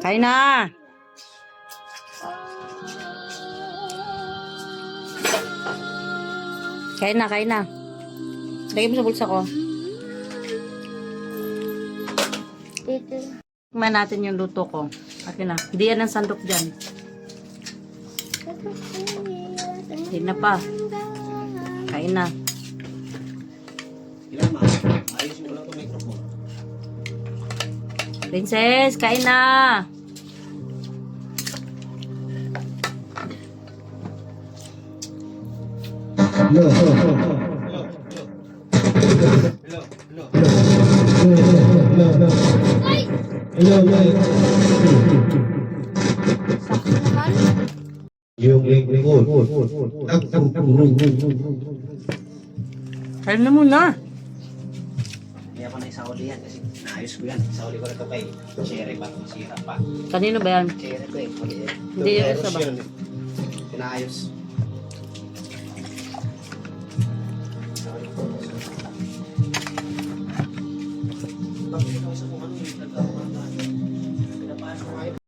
Kain na! Kain na, kain na. Lagay mo sa bulsa ko. Dito. Tingnan natin yung luto ko. Akin na. Hindi yan ang sandok dyan. Hindi na pa. Kain na. Ayos mo lang itong microphone. Princess, kain na! Hello. Sakto naman. Yung likod. Kain na muna. Hindi ako na isauli yan kasi naayos ko yan. Isauli ko na ito kay Cherry pa. Masira pa. Kanino ba yan? Cherry ko eh. Hindi yung isa ba? Pinaayos. Isauli ko. Bakit ito isa kung ano?